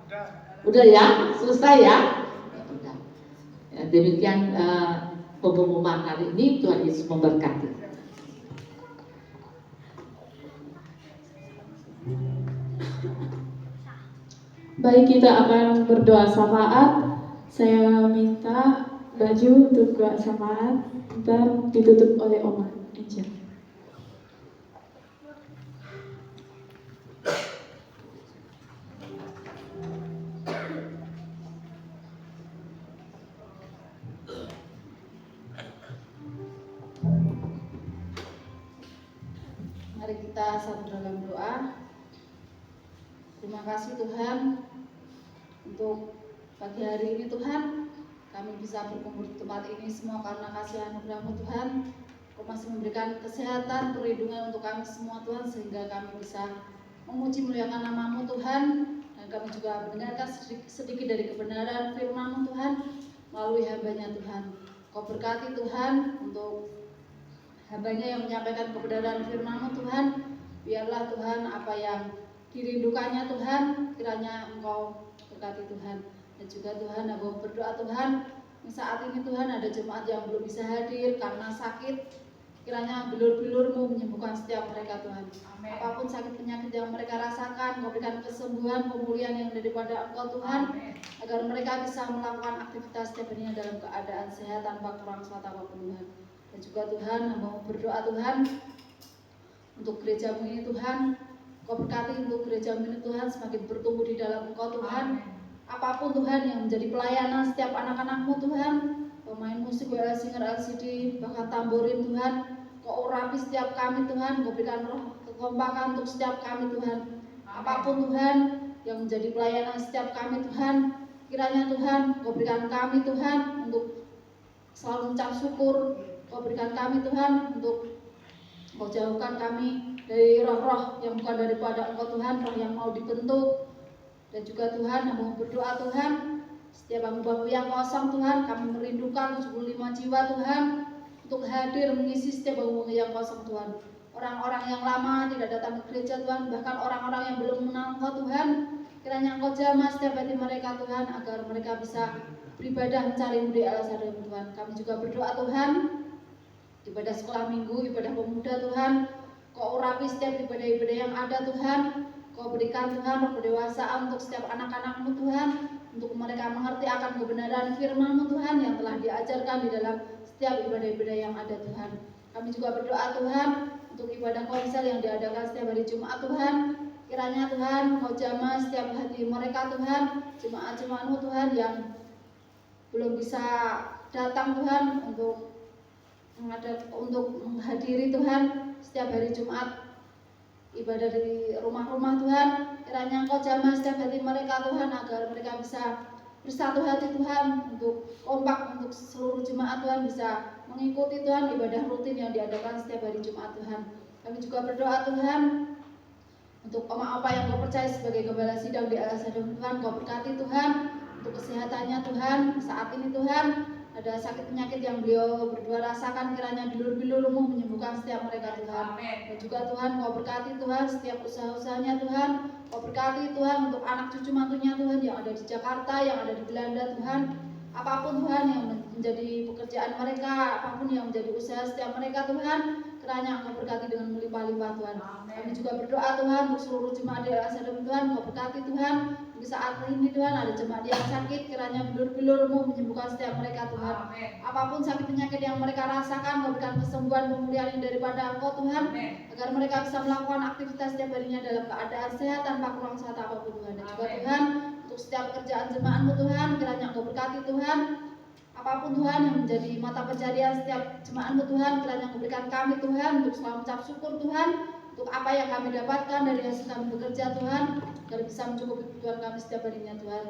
Udah. Udah ya? Selesai ya? Ya udah. Ya, demikian pengumuman hari ini. Tuhan Yesus memberkati. Baik, kita akan berdoa syafaat. Saya minta baju untuk doa syafaat. Ntar ditutup oleh Oma Angel. Mari kita satu dalam doa. Terima kasih Tuhan untuk pagi hari ini Tuhan. Kami bisa berkumpul di tempat ini semua karena kasih anugerah-Mu Tuhan. Kau masih memberikan kesehatan, perlindungan untuk kami semua Tuhan, sehingga kami bisa memuji muliakan nama-Mu Tuhan. Dan kami juga mendengarkan sedikit dari kebenaran firman-Mu Tuhan melalui hamba-Nya Tuhan. Kau berkati Tuhan untuk hamba-Nya yang menyampaikan kebenaran firman-Mu Tuhan. Biarlah Tuhan apa yang dirindukannya Tuhan, kiranya Engkau berkati Tuhan. Dan juga Tuhan, aku berdoa Tuhan, saat ini Tuhan ada jemaat yang belum bisa hadir karena sakit. Kiranya bilur-bilur-Mu menyembuhkan setiap mereka Tuhan. Amin. Apapun sakit penyakit yang mereka rasakan, Kau berikan kesembuhan, pemulihan yang daripada Engkau Tuhan. Amin. Agar mereka bisa melakukan aktivitas setiap harinya dalam keadaan sehat tanpa kurang suatu apapun Tuhan. Dan juga Tuhan, mau berdoa Tuhan untuk gereja-Mu ini Tuhan. Kau berkati untuk gereja-Mu ini Tuhan semakin bertumbuh di dalam Engkau Tuhan. Apapun Tuhan yang menjadi pelayanan setiap anak-anak-Mu Tuhan, pemain musik, WL Singer, LCD, bahkan tamborin Tuhan, Kau urapi setiap kami Tuhan, Kau berikan roh kekompakan untuk setiap kami Tuhan. Apapun Tuhan yang menjadi pelayanan setiap kami Tuhan, kiranya Tuhan Kau berikan kami Tuhan untuk selalu mengucap syukur. Kau berikan kami Tuhan untuk Kau jauhkan kami dari roh-roh yang bukan daripada Engkau Tuhan, roh yang mau dibentuk. Dan juga Tuhan, mau berdoa Tuhan, setiap bangku-bangku yang kosong Tuhan, kami merindukan 75 jiwa Tuhan untuk hadir mengisi setiap bangku yang kosong Tuhan. Orang-orang yang lama tidak datang ke gereja Tuhan, bahkan orang-orang yang belum mengenal Engkau Tuhan, kiranya Engkau jamah setiap hati mereka Tuhan, agar mereka bisa beribadah mencari-Mu di alas hadirat Tuhan. Kami juga berdoa Tuhan, ibadah sekolah minggu, ibadah pemuda Tuhan, Kau urapi setiap ibadah-ibadah yang ada Tuhan. Kau berikan Tuhan roh kedewasaan untuk setiap anak-anak-Mu Tuhan, untuk mereka mengerti akan kebenaran firman-Mu Tuhan yang telah diajarkan di dalam setiap ibadah-ibadah yang ada Tuhan. Kami juga berdoa Tuhan untuk ibadah konsel yang diadakan setiap hari Jumat Tuhan. Kiranya Tuhan Kau jamah setiap hati mereka Tuhan, jemaat-jemaat-Mu Tuhan yang belum bisa datang Tuhan untuk menghadiri Tuhan setiap hari Jumat ibadah di rumah-rumah Tuhan. Kiranya Engkau jamah setiap hati mereka Tuhan, agar mereka bisa bersatu hati Tuhan, untuk kompak untuk seluruh jemaat Tuhan bisa mengikuti Tuhan ibadah rutin yang diadakan setiap hari Jumat Tuhan. Kami juga berdoa Tuhan untuk oma-opa yang Kau percaya sebagai gembala sidang di alas hadirat Tuhan. Kau berkati Tuhan untuk kesehatannya Tuhan saat ini Tuhan. Ada sakit penyakit yang beliau berdua rasakan, kiranya bilur-bilur-Mu menyembuhkan setiap mereka Tuhan. Dan juga Tuhan Kau berkati Tuhan setiap usaha-usahanya Tuhan. Kau berkati Tuhan untuk anak cucu mantunya Tuhan yang ada di Jakarta, yang ada di Belanda Tuhan. Apapun Tuhan yang menjadi pekerjaan mereka, apapun yang menjadi usaha setiap mereka Tuhan, kiranya Engkau berkati dengan melimpah-limpah Tuhan. Kami juga berdoa Tuhan untuk seluruh jemaat di alas hadirat Tuhan. Kau berkati Tuhan di saat ini Tuhan, ada jemaat yang sakit, kiranya bilur-bilur-Mu menyembuhkan setiap mereka Tuhan. Apapun sakit penyakit yang mereka rasakan, Kau berikan kesembuhan, pemulihan yang daripada Engkau Tuhan, agar mereka bisa melakukan aktivitas setiap harinya dalam keadaan sehat tanpa kurang suatu apapun Tuhan. Dan juga Tuhan untuk setiap pekerjaan jemaat-Mu Tuhan, kiranya Engkau berkati Tuhan. Apapun Tuhan yang menjadi mata pencarian setiap jemaat-Mu Tuhan, kiranya Engkau berikan kami Tuhan untuk selalu mengucap syukur Tuhan untuk apa yang kami dapatkan dari hasil kami bekerja Tuhan, agar bisa mencukupi kebutuhan kami setiap harinya Tuhan.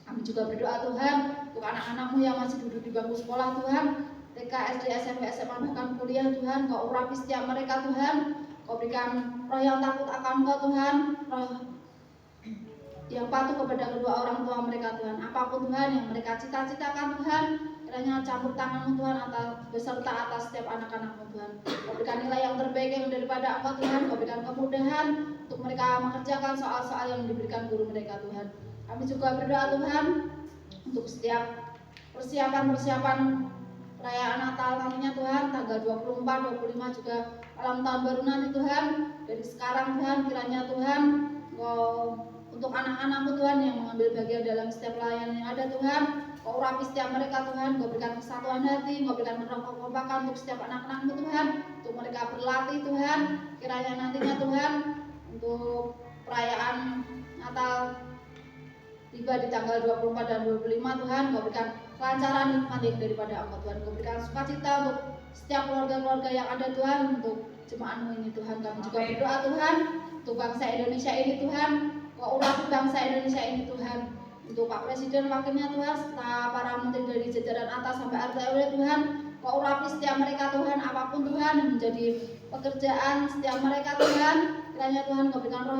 Kami juga berdoa Tuhan untuk anak-anak-Mu yang masih duduk di bangku sekolah Tuhan, TK, SD, SMP, SMA, bahkan kuliah Tuhan. Kau urapi setiap mereka Tuhan. Kau berikan roh yang takut akan Kau Tuhan, roh yang patuh kepada kedua orang tua mereka Tuhan. Apapun Tuhan yang mereka cita-citakan Tuhan, kiranya campur tangan-Mu Tuhan beserta atas setiap anak-anak-Mu Tuhan. Kau berikan nilai yang terbaik yang daripada Engkau Tuhan. Kau berikan kemudahan untuk mereka mengerjakan soal-soal yang diberikan guru mereka Tuhan. Kami juga berdoa Tuhan untuk setiap persiapan perayaan Natal nantinya Tuhan, tanggal 24, 25 juga malam tahun baru nanti Tuhan. Dari sekarang Tuhan, kiranya Tuhan untuk anak-anak-Mu Tuhan yang mengambil bagian dalam setiap pelayanan yang ada Tuhan, Kau urapi setiap mereka Tuhan, Kau berikan kesatuan hati, Kau berikan roh kekompakan untuk setiap anak-anak-Mu Tuhan, untuk mereka berlatih Tuhan. Kiranya nantinya Tuhan untuk perayaan Natal tiba di tanggal 24 dan 25 Tuhan, Kau berikan kelancaran hikmat yang daripada Engkau Tuhan. Kau berikan sukacita untuk setiap keluarga-keluarga yang ada Tuhan, untuk jemaat-Mu ini Tuhan. Kami juga berdoa Tuhan untuk bangsa Indonesia ini Tuhan, Kau urapi bangsa Indonesia ini Tuhan, untuk Pak Presiden wakilnya Tuhan, serta para menteri dari jajaran atas sampai RT RW Tuhan. Kau urapi setiap mereka Tuhan, apapun Tuhan yang menjadi pekerjaan setiap mereka Tuhan. Kiranya Tuhan Kau berikan roh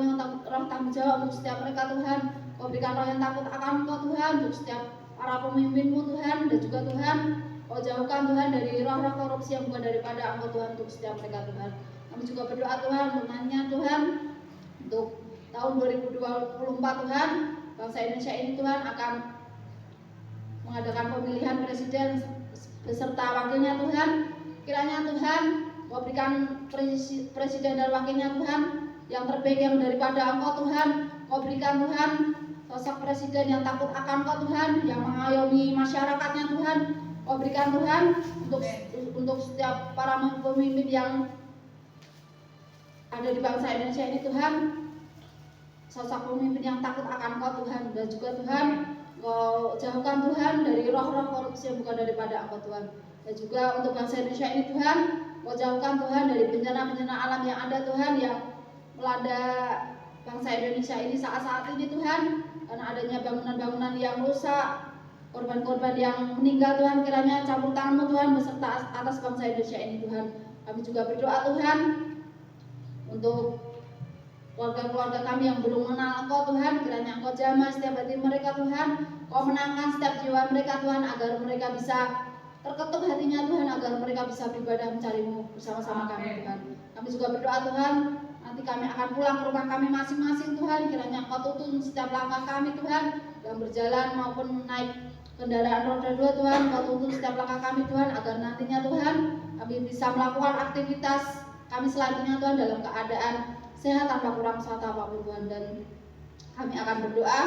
tanggung jawab untuk setiap mereka Tuhan. Kau berikan roh yang takut akan Kau Tuhan untuk setiap para pemimpin-Mu Tuhan, dan juga Tuhan Kau jauhkan Tuhan dari roh-roh korupsi yang bukan daripada Engkau Tuhan untuk setiap mereka Tuhan. Kami juga berdoa Tuhan untuk nantinya Tuhan untuk tahun 2024 Tuhan, bangsa Indonesia ini Tuhan akan mengadakan pemilihan presiden beserta wakilnya Tuhan. Kiranya Tuhan Kau berikan presiden dan wakilnya Tuhan yang terbaik yang daripada Engkau Tuhan. Kau berikan Tuhan sosok presiden yang takut akan Kau Tuhan, yang mengayomi masyarakatnya Tuhan. Kau berikan Tuhan untuk setiap para pemimpin yang ada di bangsa Indonesia ini Tuhan, sosok pemimpin yang takut akan Kau Tuhan. Dan juga Tuhan Kau jauhkan Tuhan dari roh-roh korupsi yang bukan daripada Engkau Tuhan. Dan juga untuk bangsa Indonesia ini Tuhan, Kau jauhkan Tuhan dari bencana-bencana alam yang ada Tuhan, yang melanda bangsa Indonesia ini saat-saat ini Tuhan, karena adanya bangunan-bangunan yang rusak, korban-korban yang meninggal Tuhan. Kiranya campur tangan-Mu Tuhan beserta atas bangsa Indonesia ini Tuhan. Kami juga berdoa Tuhan untuk keluarga-keluarga kami yang belum mengenal Engkau Tuhan. Kiranya Engkau jamah setiap hati mereka Tuhan, Kau menangkan setiap jiwa mereka Tuhan, agar mereka bisa terketuk hatinya Tuhan, agar mereka bisa beribadah mencari-Mu bersama-sama kami Tuhan. Kami juga berdoa Tuhan, nanti kami akan pulang ke rumah kami masing-masing Tuhan. Kiranya Engkau tuntun setiap langkah kami Tuhan, yang berjalan maupun naik kendaraan roda 2 Tuhan. Kau tuntun setiap langkah kami Tuhan, agar nantinya Tuhan kami bisa melakukan aktivitas kami selanjutnya Tuhan dalam keadaan sehat tanpa kurang suatu apapun Tuhan. Dan kami akan berdoa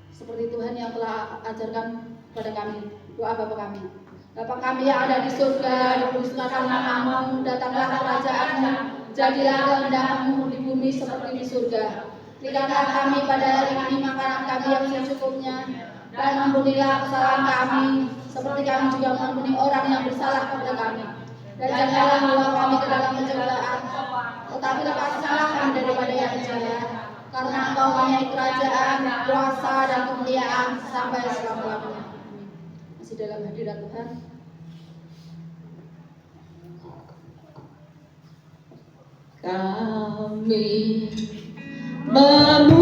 seperti Tuhan yang telah ajarkan kepada kami. Doa Bapa kami. Bapa kami yang ada di surga, dikuduskanlah nama-Mu, datanglah kerajaan-Mu, jadilah kehendak-Mu di bumi seperti di surga. Berikanlah kami pada hari ini makanan kami yang secukupnya, dan ampunilah kesalahan kami, seperti kami juga mengampuni orang yang bersalah kepada kami. Dan janganlah membawa kami ke dalam pencobaan, tetapi lepaskanlah kami daripada yang jahat. Karena Engkau mempunyai kerajaan, kuasa, dan kemuliaan sampai selama-lamanya. Masih dalam hadirat Tuhan. Kami memuji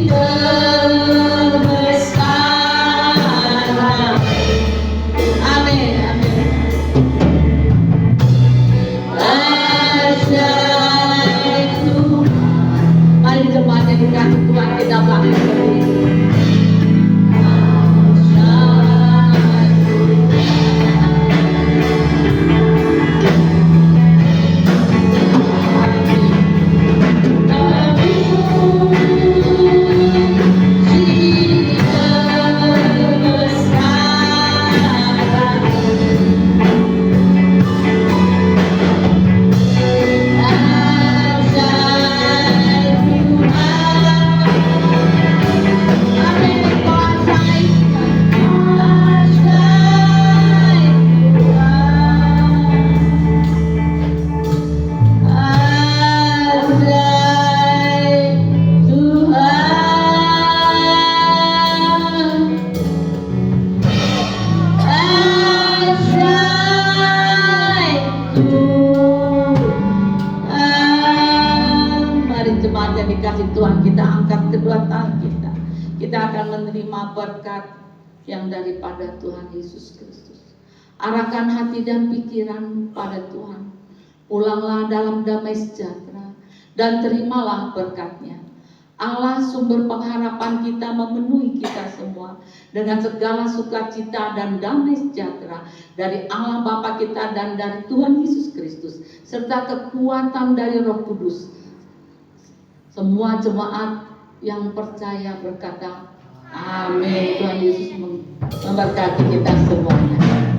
kebesaran. Amin, amin. Asyaitu. Mari jemaat yang dikasih Tuhan, kita bangkit berdiri. Asyaitu. kita akan menerima berkat yang daripada Tuhan Yesus Kristus. Arahkan hati dan pikiran pada Tuhan. Pulanglah dalam damai sejahtera dan terimalah berkat-Nya. Allah sumber pengharapan kita memenuhi kita semua dengan segala sukacita dan damai sejahtera dari Allah Bapa kita dan dari Tuhan Yesus Kristus serta kekuatan dari Roh Kudus. Semua jemaat yang percaya berkata, amin. Tuhan Yesus memberkati kita semuanya.